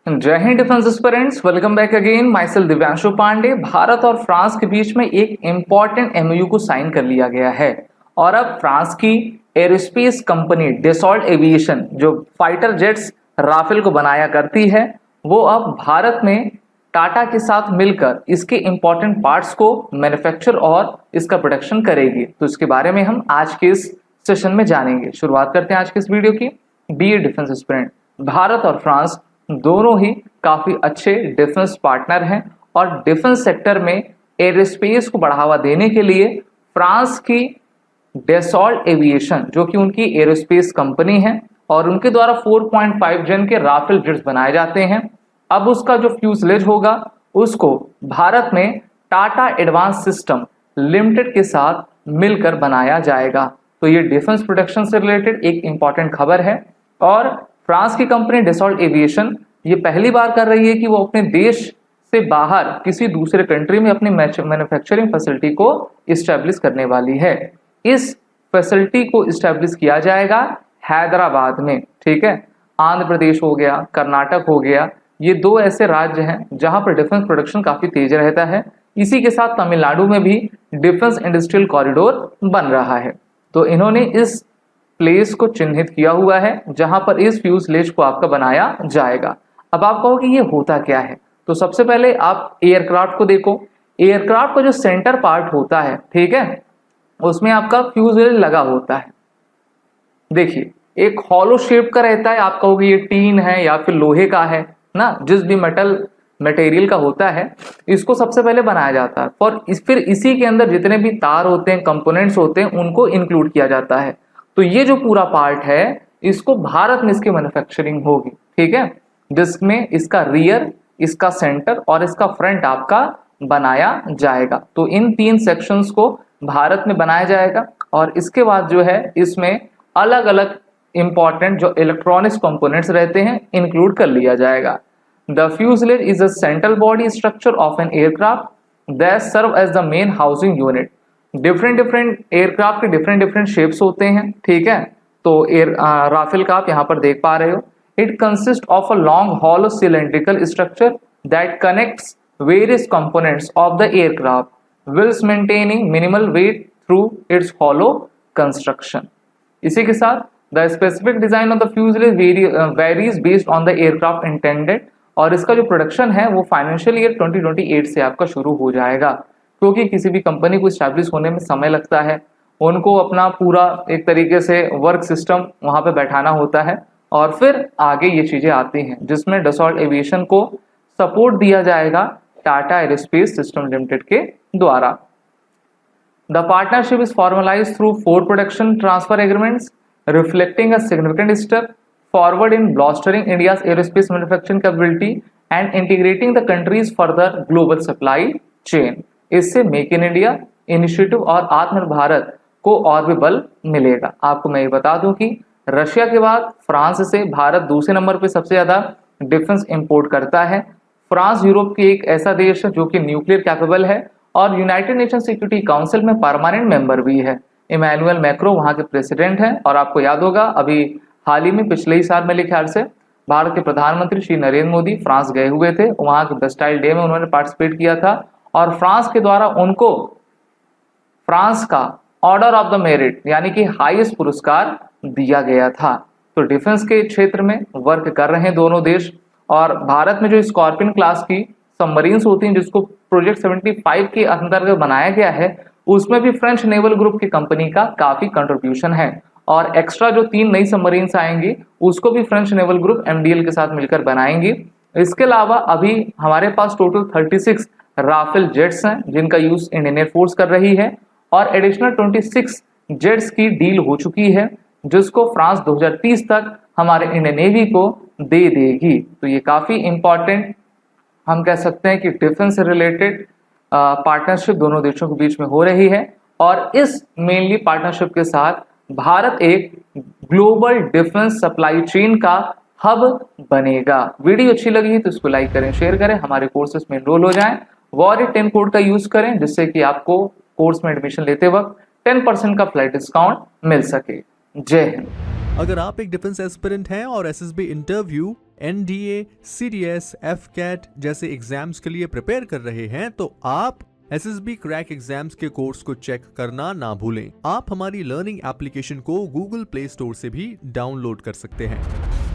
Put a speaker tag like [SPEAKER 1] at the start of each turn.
[SPEAKER 1] जय हिंद defence aspirants, welcome back again. Myself Divyanshu Pandey. Bharat और फ्रांस के बीच में एक इंपॉर्टेंट एमओयू को साइन कर लिया गया है और अब फ्रांस की एरोस्पेस कंपनी डसॉल्ट एविएशन जो फाइटर जेट्स राफेल को बनाया करती है, वो अब भारत में टाटा के साथ मिलकर इसके इंपॉर्टेंट पार्ट्स को मैन्युफैक्चर और इसका प्रोडक्शन करेगी। तो इसके बारे में हम आज के इस सेशन में जानेंगे। शुरुआत करते हैं आज के इस वीडियो की। डियर डिफेंस एस्पिरेंट, भारत और फ्रांस दोनों ही काफी अच्छे डिफेंस पार्टनर हैं और डिफेंस सेक्टर में एरोस्पेस को बढ़ावा देने के लिए फ्रांस की डसॉल्ट एविएशन जो कि उनकी एरोस्पेस कंपनी है और उनके द्वारा 4.5 जन के राफेल जेट्स बनाए जाते हैं। अब उसका जो फ्यूजलेज होगा उसको भारत में टाटा एडवांस सिस्टम लिमिटेड के साथ मिलकर बनाया जाएगा। तो ये डिफेंस प्रोडक्शन से रिलेटेड एक इंपॉर्टेंट खबर है और फ्रांस की कंपनी डसॉल्ट एविएशन ये पहली बार कर रही है कि वो अपने देश से बाहर किसी दूसरे कंट्री में अपनी मैन्युफैक्चरिंग फैसिलिटी को इस्टेब्लिश करने वाली है। इस फैसिलिटी को इस्टेब्लिश किया जाएगा हैदराबाद में, ठीक है। आंध्र प्रदेश हो गया, कर्नाटक हो गया, ये दो ऐसे राज्य हैं जहां पर डिफेंस प्रोडक्शन काफी तेज रहता है। इसी के साथ तमिलनाडु में भी डिफेंस इंडस्ट्रियल कॉरिडोर बन रहा है। तो इन्होंने इस प्लेस को चिन्हित किया हुआ है जहां पर इस फ्यूजलेज को आपका बनाया जाएगा। अब आप कहो कि ये होता क्या है, तो सबसे पहले आप एयरक्राफ्ट को देखो। एयरक्राफ्ट का जो सेंटर पार्ट होता है, ठीक है, उसमें आपका फ्यूजलेज लगा होता है। देखिए, एक हॉलो शेप का रहता है। आप कहोगे ये टीन है या फिर लोहे का है ना, जिस भी मटेरियल का होता है, इसको सबसे पहले बनाया जाता है और फिर इसी के अंदर जितने भी तार होते हैं, कंपोनेंट्स होते हैं, उनको इंक्लूड किया जाता है। तो ये जो पूरा पार्ट है इसको भारत में इसकी मैन्युफैक्चरिंग होगी, ठीक है, जिसमें इसका रियर, इसका सेंटर और इसका फ्रंट आपका बनाया जाएगा। तो इन तीन सेक्शंस को भारत में बनाया जाएगा और इसके बाद जो है इसमें अलग अलग इंपॉर्टेंट जो इलेक्ट्रॉनिक्स कंपोनेंट्स रहते हैं इंक्लूड कर लिया जाएगा। The fuselage is a central body structure of an aircraft that serve as the main housing unit. Different aircraft के डिफरेंट शेप्स होते हैं, ठीक है। तो राफेल का आप यहाँ पर देख पा रहे हो। It consist of a long hollow cylindrical structure that connects various components of the aircraft whilst maintaining minimal weight through its hollow construction। इसी के साथ the specific design of the fuselage varies based on the aircraft intended, और इसका जो production है वो financial year 2028 से आपका शुरू हो जाएगा, क्योंकि किसी भी कंपनी को स्टैब्लिश होने में समय लगता है। उनको अपना पूरा एक तरीके से वर्क सिस्टम वहां पे बैठाना होता है और फिर आगे ये चीजें आती हैं जिसमें डसॉल्ट एविएशन को सपोर्ट दिया जाएगा टाटा एरोस्पेस सिस्टम लिमिटेड के द्वारा। The partnership is formalized through 4 production transfer agreements, reflecting a significant step forward in bolstering India's aerospace manufacturing capability and integrating the country's further global supply chain। इससे make in India initiative और आत्मनिर्भर भारत को और भी बल मिलेगा। आपको मैं ये बता दूं कि रशिया के बाद फ्रांस से भारत दूसरे नंबर पे सबसे ज्यादा डिफेंस इंपोर्ट करता है। फ्रांस यूरोप की एक ऐसा देश है जो कि न्यूक्लियर कैपेबल है और यूनाइटेड नेशन सिक्योरिटी काउंसिल में परमानेंट मेंबर भी है। इमैनुअल मैक्रो वहां के प्रेसिडेंट हैं और आपको याद होगा अभी हाल ही में पिछले ही साल मेरे ख्याल से भारत के प्रधानमंत्री श्री नरेंद्र मोदी फ्रांस गए हुए थे। वहां के बेस्टाइल डे में उन्होंने पार्टिसिपेट किया था और फ्रांस के द्वारा उनको फ्रांस का ऑर्डर ऑफ द मेरिट यानी कि हाईएस्ट पुरस्कार दिया गया था। तो डिफेंस के क्षेत्र में वर्क कर रहे हैं दोनों देश। और भारत में जो स्कॉर्पियन क्लास की सबमरीन्स होती हैं जिसको प्रोजेक्ट 75 के अंतर्गत बनाया गया है, उसमें भी फ्रेंच नेवल ग्रुप की कंपनी का काफी कंट्रीब्यूशन है और एक्स्ट्रा जो 3 नई सबमरीन्स आएंगी उसको भी फ्रेंच नेवल ग्रुप एमडीएल के साथ मिलकर बनाएंगी। इसके अलावा अभी हमारे पास टोटल 36 राफेल जेट्स हैं जिनका यूज इंडियन एयरफोर्स कर रही है और एडिशनल 26 जेट्स की डील हो चुकी है जिसको फ्रांस 2030 तक हमारे इंडियन नेवी को दे देगी। तो ये काफी इंपॉर्टेंट हम कह सकते हैं कि डिफेंस से रिलेटेड पार्टनरशिप दोनों देशों के बीच में हो रही है और इस मेनली पार्टनरशिप के साथ भारत एक ग्लोबल डिफेंस सप्लाई चेन का हब बनेगा। वीडियो अच्छी लगी है तो इसको लाइक करें, शेयर करें, हमारे कोर्सेज में एनरोल हो जाएं। वॉरियर 10 कोड का यूज करें जिससे कि आपको कोर्स में एडमिशन लेते वक्त 10% का फ्लाइट डिस्काउंट मिल सके। जय हिंद।
[SPEAKER 2] अगर आप एक डिफेंस एस्पिरेंट हैं और SSB interview NDA, CDS, FCAT जैसे एग्जाम्स के लिए प्रिपेयर कर रहे हैं तो आप SSB क्रैक एग्जाम्स के कोर्स को चेक करना ना भूलें। आप हमारी लर्निंग एप्लीकेशन को गूगल प्ले स्टोर से भी डाउनलोड कर सकते हैं।